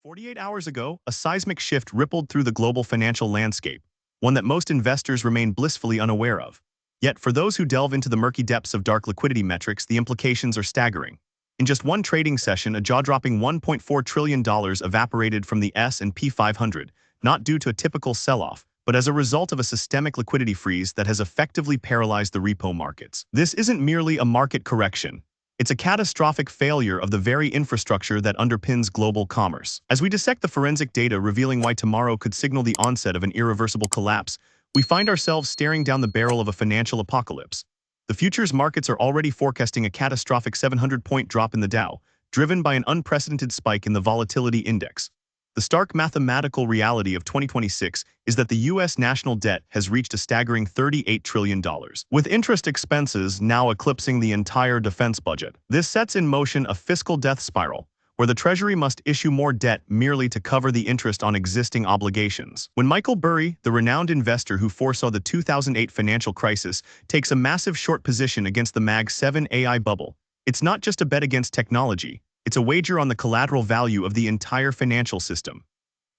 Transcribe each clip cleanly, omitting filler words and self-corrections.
48 hours ago, a seismic shift rippled through the global financial landscape, one that most investors remain blissfully unaware of. Yet, for those who delve into the murky depths of dark liquidity metrics, the implications are staggering. In just one trading session, a jaw-dropping $1.4 trillion evaporated from the S&P 500, not due to a typical sell-off, but as a result of a systemic liquidity freeze that has effectively paralyzed the repo markets. This isn't merely a market correction. It's a catastrophic failure of the very infrastructure that underpins global commerce. As we dissect the forensic data revealing why tomorrow could signal the onset of an irreversible collapse, we find ourselves staring down the barrel of a financial apocalypse. The futures markets are already forecasting a catastrophic 700-point drop in the Dow, driven by an unprecedented spike in the volatility index. The stark mathematical reality of 2026 is that the U.S. national debt has reached a staggering $38 trillion, with interest expenses now eclipsing the entire defense budget. This sets in motion a fiscal death spiral, where the Treasury must issue more debt merely to cover the interest on existing obligations. When Michael Burry, the renowned investor who foresaw the 2008 financial crisis, takes a massive short position against the Mag 7 AI bubble, it's not just a bet against technology. It's a wager on the collateral value of the entire financial system.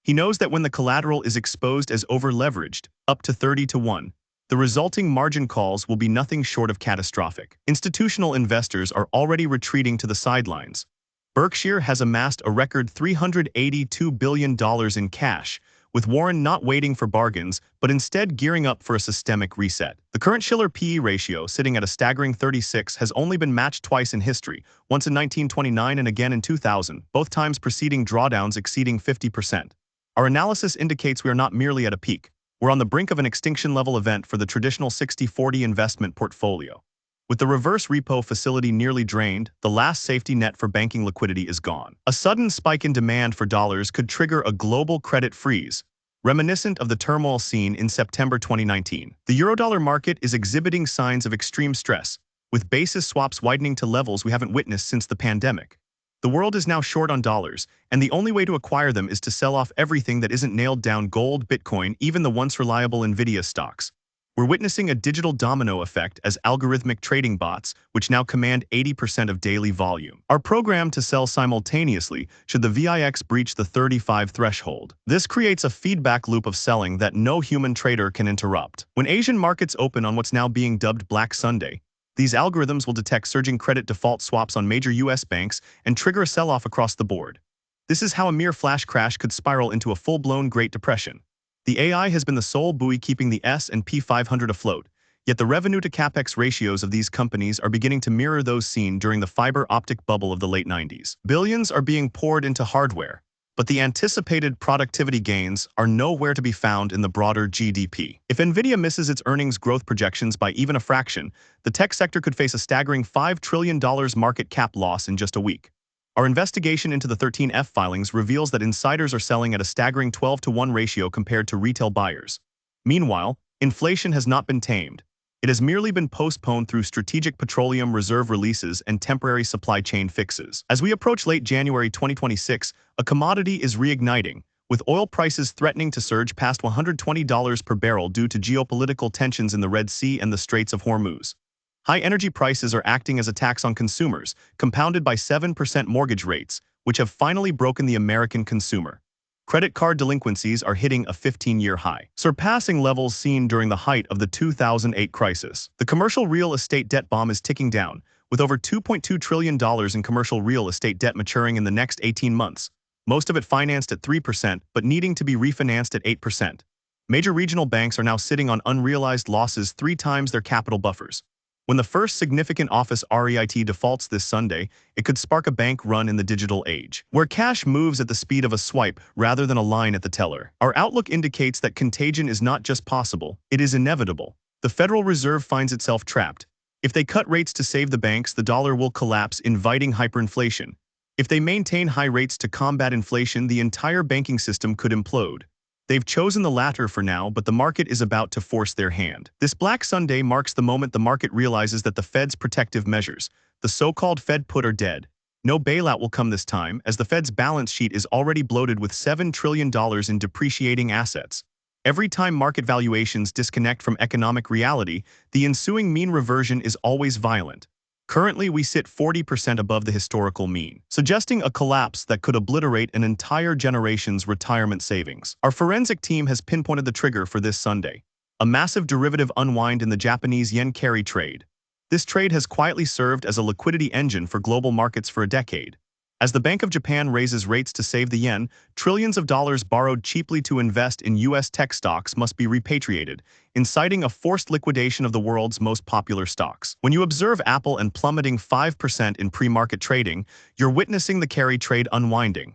He knows that when the collateral is exposed as over-leveraged, up to 30-1, the resulting margin calls will be nothing short of catastrophic. Institutional investors are already retreating to the sidelines. Berkshire has amassed a record $382 billion in cash, with Warren not waiting for bargains, but instead gearing up for a systemic reset. The current Shiller PE ratio, sitting at a staggering 36, has only been matched twice in history, once in 1929 and again in 2000, both times preceding drawdowns exceeding 50%. Our analysis indicates we are not merely at a peak, we're on the brink of an extinction-level event for the traditional 60-40 investment portfolio. With the reverse repo facility nearly drained, the last safety net for banking liquidity is gone. A sudden spike in demand for dollars could trigger a global credit freeze, reminiscent of the turmoil seen in September 2019. The eurodollar market is exhibiting signs of extreme stress, with basis swaps widening to levels we haven't witnessed since the pandemic. The world is now short on dollars, and the only way to acquire them is to sell off everything that isn't nailed down: gold, Bitcoin, even the once reliable Nvidia stocks. We're witnessing a digital domino effect as algorithmic trading bots, which now command 80% of daily volume, are programmed to sell simultaneously should the VIX breach the 35 threshold. This creates a feedback loop of selling that no human trader can interrupt. When Asian markets open on what's now being dubbed Black Sunday, these algorithms will detect surging credit default swaps on major US banks and trigger a sell-off across the board. This is how a mere flash crash could spiral into a full-blown Great Depression. The AI has been the sole buoy keeping the S&P 500 afloat, yet the revenue-to-capex ratios of these companies are beginning to mirror those seen during the fiber optic bubble of the late 90s. Billions are being poured into hardware, but the anticipated productivity gains are nowhere to be found in the broader GDP. If Nvidia misses its earnings growth projections by even a fraction, the tech sector could face a staggering $5 trillion market cap loss in just a week. Our investigation into the 13F filings reveals that insiders are selling at a staggering 12-1 ratio compared to retail buyers. Meanwhile, inflation has not been tamed. It has merely been postponed through strategic petroleum reserve releases and temporary supply chain fixes. As we approach late January 2026, a commodity is reigniting, with oil prices threatening to surge past $120 per barrel due to geopolitical tensions in the Red Sea and the Straits of Hormuz. High energy prices are acting as a tax on consumers, compounded by 7% mortgage rates, which have finally broken the American consumer. Credit card delinquencies are hitting a 15-year high, surpassing levels seen during the height of the 2008 crisis. The commercial real estate debt bomb is ticking down, with over $2.2 trillion in commercial real estate debt maturing in the next 18 months, most of it financed at 3% but needing to be refinanced at 8%. Major regional banks are now sitting on unrealized losses 3 times their capital buffers. When the first significant office REIT defaults this Sunday, it could spark a bank run in the digital age, where cash moves at the speed of a swipe rather than a line at the teller. Our outlook indicates that contagion is not just possible, it is inevitable. The Federal Reserve finds itself trapped. If they cut rates to save the banks, the dollar will collapse, inviting hyperinflation. If they maintain high rates to combat inflation, the entire banking system could implode. They've chosen the latter for now, but the market is about to force their hand. This Black Sunday marks the moment the market realizes that the Fed's protective measures, the so-called Fed put, are dead. No bailout will come this time, as the Fed's balance sheet is already bloated with $7 trillion in depreciating assets. Every time market valuations disconnect from economic reality, the ensuing mean reversion is always violent. Currently, we sit 40% above the historical mean, suggesting a collapse that could obliterate an entire generation's retirement savings. Our forensic team has pinpointed the trigger for this Sunday: a massive derivative unwind in the Japanese yen carry trade. This trade has quietly served as a liquidity engine for global markets for a decade. As the Bank of Japan raises rates to save the yen, trillions of dollars borrowed cheaply to invest in U.S. tech stocks must be repatriated, inciting a forced liquidation of the world's most popular stocks. When you observe Apple and plummeting 5% in pre-market trading, you're witnessing the carry trade unwinding.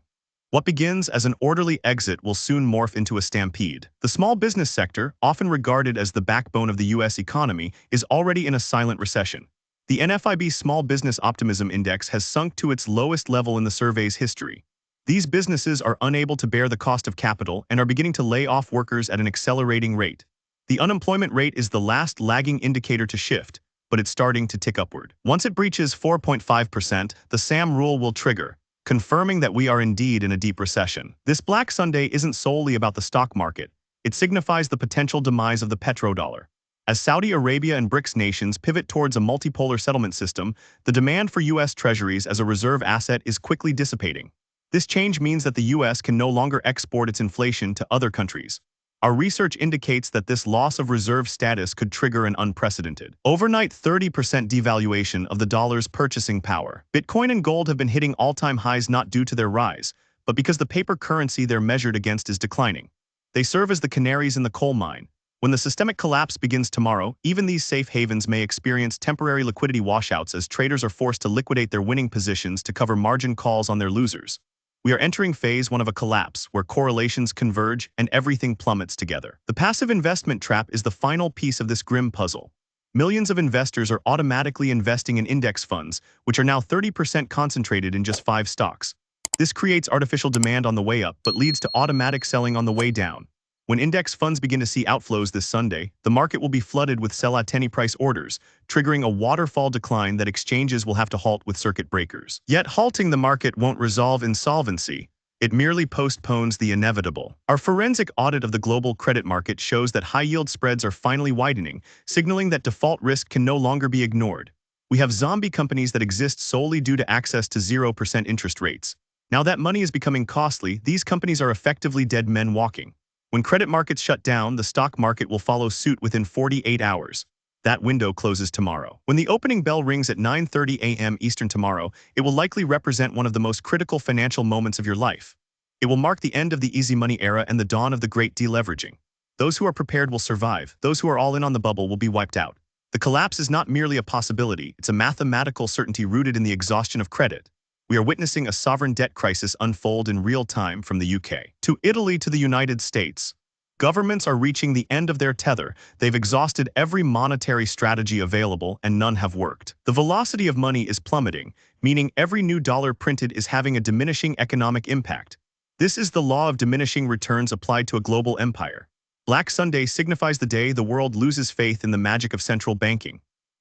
What begins as an orderly exit will soon morph into a stampede. The small business sector, often regarded as the backbone of the U.S. economy, is already in a silent recession. The NFIB Small Business Optimism Index has sunk to its lowest level in the survey's history. These businesses are unable to bear the cost of capital and are beginning to lay off workers at an accelerating rate. The unemployment rate is the last lagging indicator to shift, but it's starting to tick upward. Once it breaches 4.5%, the SAM rule will trigger, confirming that we are indeed in a deep recession. This Black Sunday isn't solely about the stock market. It signifies the potential demise of the petrodollar. As Saudi Arabia and BRICS nations pivot towards a multipolar settlement system, the demand for U.S. treasuries as a reserve asset is quickly dissipating. This change means that the U.S. can no longer export its inflation to other countries. Our research indicates that this loss of reserve status could trigger an unprecedented, overnight 30% devaluation of the dollar's purchasing power. Bitcoin and gold have been hitting all-time highs not due to their rise, but because the paper currency they're measured against is declining. They serve as the canaries in the coal mine. When the systemic collapse begins tomorrow, even these safe havens may experience temporary liquidity washouts as traders are forced to liquidate their winning positions to cover margin calls on their losers. We are entering phase 1 of a collapse where correlations converge and everything plummets together. The passive investment trap is the final piece of this grim puzzle. Millions of investors are automatically investing in index funds, which are now 30% concentrated in just 5 stocks. This creates artificial demand on the way up but leads to automatic selling on the way down. When index funds begin to see outflows this Sunday, the market will be flooded with sell-at-any price orders, triggering a waterfall decline that exchanges will have to halt with circuit breakers. Yet halting the market won't resolve insolvency. It merely postpones the inevitable. Our forensic audit of the global credit market shows that high-yield spreads are finally widening, signaling that default risk can no longer be ignored. We have zombie companies that exist solely due to access to 0% interest rates. Now that money is becoming costly, these companies are effectively dead men walking. When credit markets shut down, the stock market will follow suit within 48 hours. That window closes tomorrow. When the opening bell rings at 9:30 a.m. Eastern tomorrow, it will likely represent one of the most critical financial moments of your life. It will mark the end of the easy money era and the dawn of the great deleveraging. Those who are prepared will survive. Those who are all in on the bubble will be wiped out. The collapse is not merely a possibility, it's a mathematical certainty rooted in the exhaustion of credit. We are witnessing a sovereign debt crisis unfold in real time from the UK to Italy to the United States. Governments are reaching the end of their tether. They've exhausted every monetary strategy available and none have worked. The velocity of money is plummeting, meaning every new dollar printed is having a diminishing economic impact. This is the law of diminishing returns applied to a global empire. Black Sunday signifies the day the world loses faith in the magic of central banking.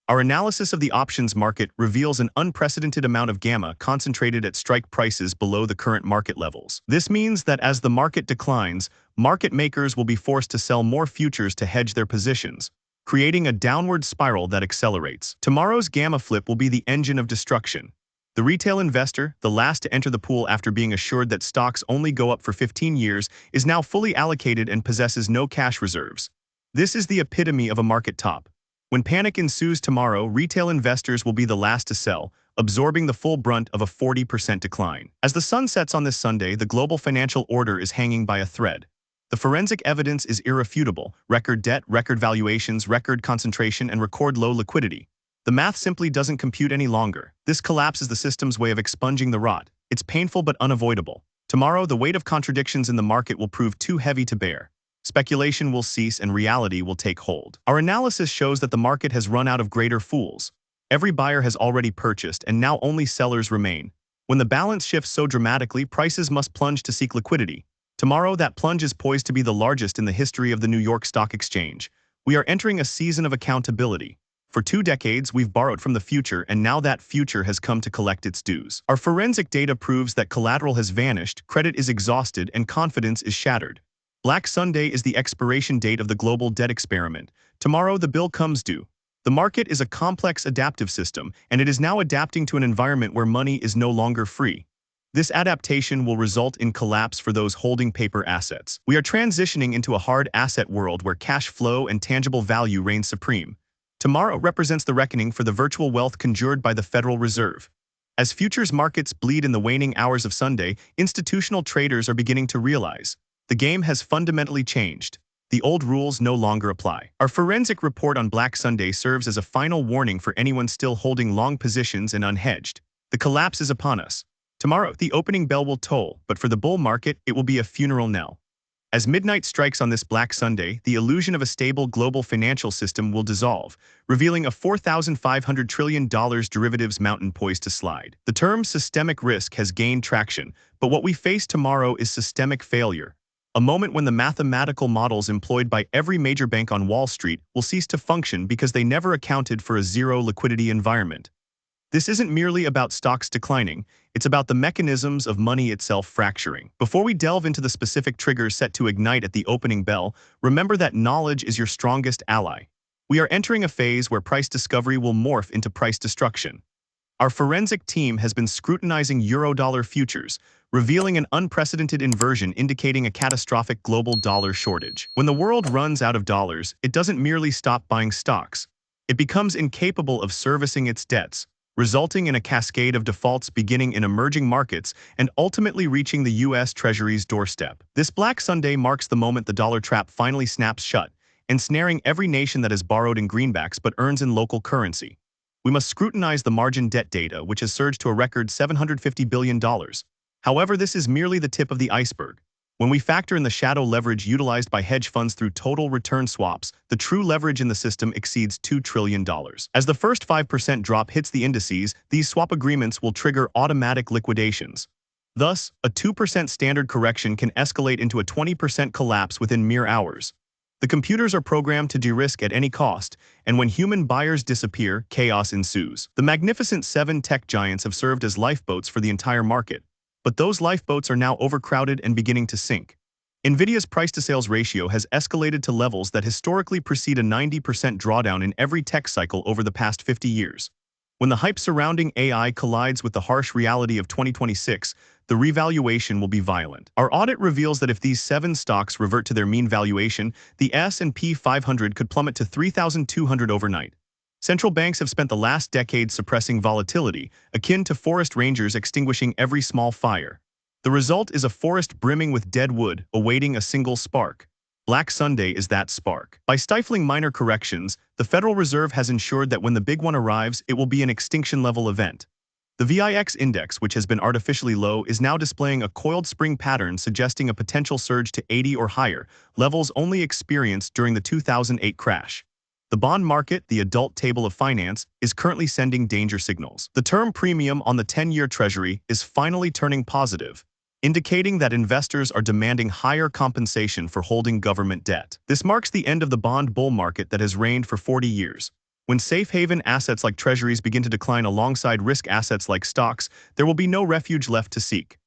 Our analysis of the options market reveals an unprecedented amount of gamma concentrated at strike prices below the current market levels. This means that as the market declines, market makers will be forced to sell more futures to hedge their positions, creating a downward spiral that accelerates. Tomorrow's gamma flip will be the engine of destruction. The retail investor, the last to enter the pool after being assured that stocks only go up for 15 years, is now fully allocated and possesses no cash reserves. This is the epitome of a market top. When panic ensues tomorrow, retail investors will be the last to sell, absorbing the full brunt of a 40% decline. As the sun sets on this Sunday, the global financial order is hanging by a thread. The forensic evidence is irrefutable: record debt, record valuations, record concentration, and record low liquidity. The math simply doesn't compute any longer. This collapse is the system's way of expunging the rot. It's painful but unavoidable. Tomorrow, the weight of contradictions in the market will prove too heavy to bear. Speculation will cease and reality will take hold. Our analysis shows that the market has run out of greater fools. Every buyer has already purchased and now only sellers remain. When the balance shifts so dramatically, prices must plunge to seek liquidity. Tomorrow, that plunge is poised to be the largest in the history of the New York Stock Exchange. We are entering a season of accountability. For 2 decades, we've borrowed from the future, and now that future has come to collect its dues. Our forensic data proves that collateral has vanished, credit is exhausted, and confidence is shattered. Black Sunday is the expiration date of the global debt experiment. Tomorrow, the bill comes due. The market is a complex adaptive system, and it is now adapting to an environment where money is no longer free. This adaptation will result in collapse for those holding paper assets. We are transitioning into a hard asset world where cash flow and tangible value reign supreme. Tomorrow represents the reckoning for the virtual wealth conjured by the Federal Reserve. As futures markets bleed in the waning hours of Sunday, institutional traders are beginning to realize the game has fundamentally changed. The old rules no longer apply. Our forensic report on Black Sunday serves as a final warning for anyone still holding long positions and unhedged. The collapse is upon us. Tomorrow, the opening bell will toll, but for the bull market, it will be a funeral knell. As midnight strikes on this Black Sunday, the illusion of a stable global financial system will dissolve, revealing a $4,500 trillion derivatives mountain poised to slide. The term systemic risk has gained traction, but what we face tomorrow is systemic failure. A moment when the mathematical models employed by every major bank on Wall Street will cease to function because they never accounted for a zero liquidity environment. This isn't merely about stocks declining, it's about the mechanisms of money itself fracturing. Before we delve into the specific triggers set to ignite at the opening bell, remember that knowledge is your strongest ally. We are entering a phase where price discovery will morph into price destruction. Our forensic team has been scrutinizing euro-dollar futures, revealing an unprecedented inversion indicating a catastrophic global dollar shortage. When the world runs out of dollars, it doesn't merely stop buying stocks. It becomes incapable of servicing its debts, resulting in a cascade of defaults beginning in emerging markets and ultimately reaching the U.S. Treasury's doorstep. This Black Sunday marks the moment the dollar trap finally snaps shut, ensnaring every nation that has borrowed in greenbacks but earns in local currency. We must scrutinize the margin debt data, which has surged to a record $750 billion. However, this is merely the tip of the iceberg. When we factor in the shadow leverage utilized by hedge funds through total return swaps, the true leverage in the system exceeds $2 trillion. As the first 5% drop hits the indices, these swap agreements will trigger automatic liquidations. Thus, a 2% standard correction can escalate into a 20% collapse within mere hours. The computers are programmed to de-risk at any cost, and when human buyers disappear, chaos ensues. The Magnificent Seven tech giants have served as lifeboats for the entire market. But those lifeboats are now overcrowded and beginning to sink. Nvidia's price-to-sales ratio has escalated to levels that historically precede a 90% drawdown in every tech cycle over the past 50 years. When the hype surrounding AI collides with the harsh reality of 2026, the revaluation will be violent. Our audit reveals that if these 7 stocks revert to their mean valuation, the S&P 500 could plummet to 3,200 overnight. Central banks have spent the last decade suppressing volatility, akin to forest rangers extinguishing every small fire. The result is a forest brimming with dead wood, awaiting a single spark. Black Sunday is that spark. By stifling minor corrections, the Federal Reserve has ensured that when the big one arrives, it will be an extinction-level event. The VIX index, which has been artificially low, is now displaying a coiled spring pattern suggesting a potential surge to 80 or higher, levels only experienced during the 2008 crash. The bond market, the adult table of finance, is currently sending danger signals. The term premium on the 10-year Treasury is finally turning positive, indicating that investors are demanding higher compensation for holding government debt. This marks the end of the bond bull market that has reigned for 40 years. When safe haven assets like treasuries begin to decline alongside risk assets like stocks, there will be no refuge left to seek.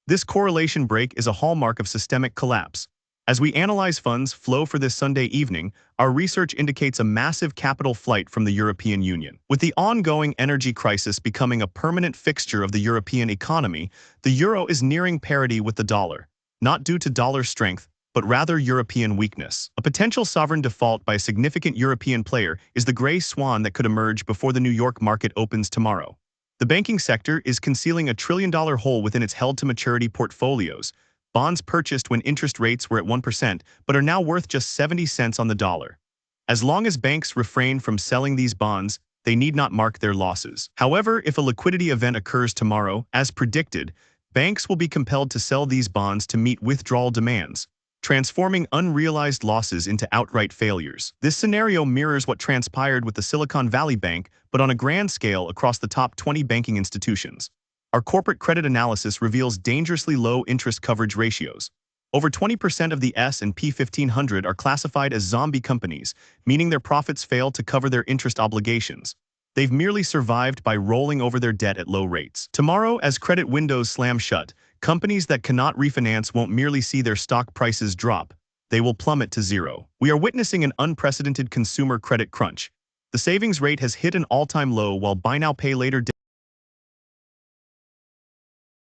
This correlation break is a hallmark of systemic collapse. As we analyze funds flow for this Sunday evening, our research indicates a massive capital flight from the European Union. With the ongoing energy crisis becoming a permanent fixture of the European economy, the euro is nearing parity with the dollar, not due to dollar strength, but rather European weakness. A potential sovereign default by a significant European player is the gray swan that could emerge before the New York market opens tomorrow. The banking sector is concealing a trillion-dollar hole within its held-to-maturity portfolios. Bonds purchased when interest rates were at 1%, but are now worth just 70 cents on the dollar. As long as banks refrain from selling these bonds, they need not mark their losses. However, if a liquidity event occurs tomorrow, as predicted, banks will be compelled to sell these bonds to meet withdrawal demands, transforming unrealized losses into outright failures. This scenario mirrors what transpired with the Silicon Valley Bank, but on a grand scale across the top 20 banking institutions. Our corporate credit analysis reveals dangerously low interest coverage ratios. Over 20% of the S&P 1500 are classified as zombie companies, meaning their profits fail to cover their interest obligations. They've merely survived by rolling over their debt at low rates. Tomorrow, as credit windows slam shut, companies that cannot refinance won't merely see their stock prices drop, they will plummet to zero. We are witnessing an unprecedented consumer credit crunch. The savings rate has hit an all-time low while buy now pay later